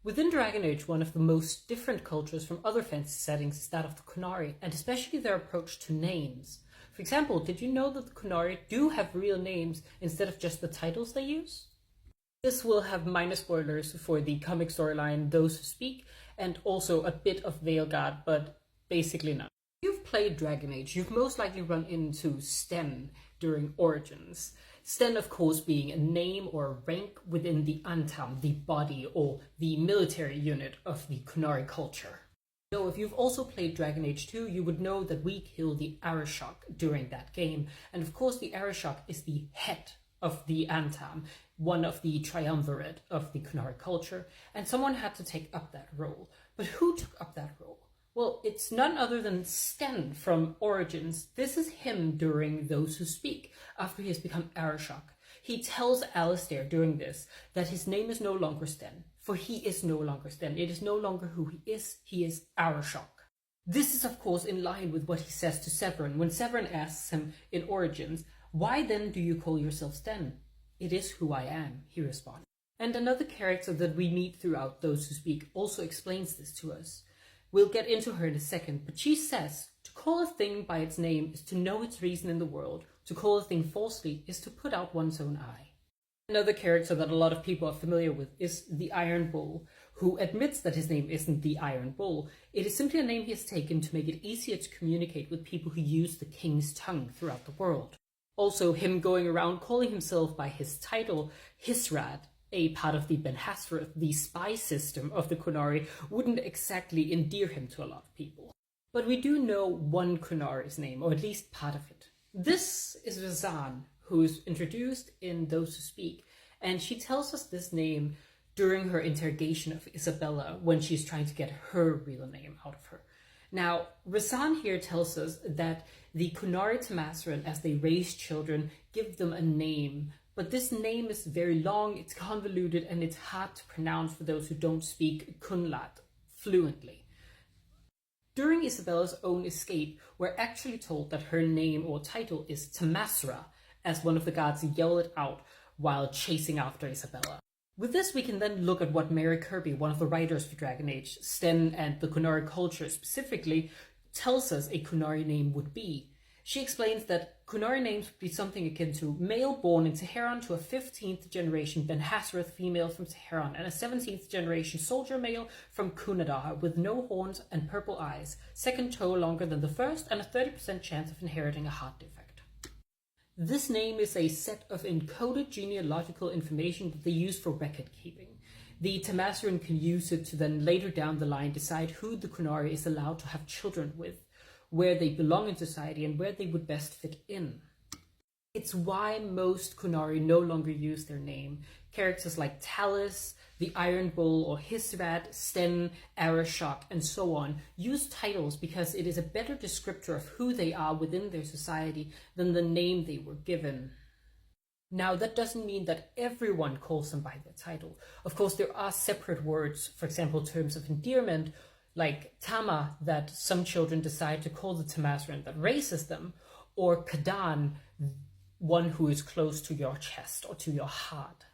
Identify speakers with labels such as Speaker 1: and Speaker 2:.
Speaker 1: Within Dragon Age, one of the most different cultures from other fantasy settings is that of the Qunari, and especially their approach to names. For example, did you know that the Qunari do have real names instead of just the titles they use? This will have minor spoilers for the comic storyline Those Who Speak, and also a bit of Veilguard, but basically none. If you've played Dragon Age, you've most likely run into Sten during Origins. Sten, of course, being a name or a rank within the Antam, the body or the military unit of the Qunari culture. So if you've also played Dragon Age 2, you would know that we kill the Arishok during that game. And of course, the Arishok is the head of the Antam, one of the triumvirate of the Qunari culture, and someone had to take up that role. But who took up that role? Well, it's none other than Sten from Origins. This is him during Those Who Speak, after he has become Arishok. He tells Alistair during this that his name is no longer Sten, for he is no longer Sten. It is no longer who he is Arishok. This is of course in line with what he says to Severin when Severin asks him in Origins, "Why then do you call yourself Sten?" "It is who I am," he responds. And another character that we meet throughout Those Who Speak also explains this to us. We'll get into her in a second, but she says, to call a thing by its name is to know its reason in the world. To call a thing falsely is to put out one's own eye. Another character that a lot of people are familiar with is the Iron Bull, who admits that his name isn't the Iron Bull. It is simply a name he has taken to make it easier to communicate with people who use the king's tongue throughout the world. Also, him going around calling himself by his title, Hisrad, a part of the Ben Hasrath, the spy system of the Qunari, wouldn't exactly endear him to a lot of people. But we do know one Qunari's name, or at least part of it. This is Razan, who is introduced in Those Who Speak, and she tells us this name during her interrogation of Isabella when she's trying to get her real name out of her. Now, Razan here tells us that the Qunari Tamasaran, as they raise children, give them a name, but this name is very long, it's convoluted, and it's hard to pronounce for those who don't speak Kunlat fluently. During Isabella's own escape, we're actually told that her name or title is Tamasra, as one of the guards yelled it out while chasing after Isabella. With this, we can then look at what Mary Kirby, one of the writers for Dragon Age, Sten and the Qunari culture specifically, tells us a Qunari name would be. She explains that Qunari names would be something akin to male born in Tehran to a 15th generation Ben Hasrath female from Tehran and a 17th generation soldier male from Kunadar with no horns and purple eyes, second toe longer than the first, and a 30% chance of inheriting a heart defect. This name is a set of encoded genealogical information that they use for record keeping. The Tamasaran can use it to then later down the line decide who the Qunari is allowed to have children with, where they belong in society and where they would best fit in. It's why most Qunari no longer use their name. Characters like Talus, the Iron Bull, or Hisrad, Sten, Arishok, and so on use titles because it is a better descriptor of who they are within their society than the name they were given. Now, that doesn't mean that everyone calls them by their title. Of course, there are separate words, for example, terms of endearment, like Tama, that some children decide to call the Tamasaran that raises them, or Kadan, one who is close to your chest or to your heart.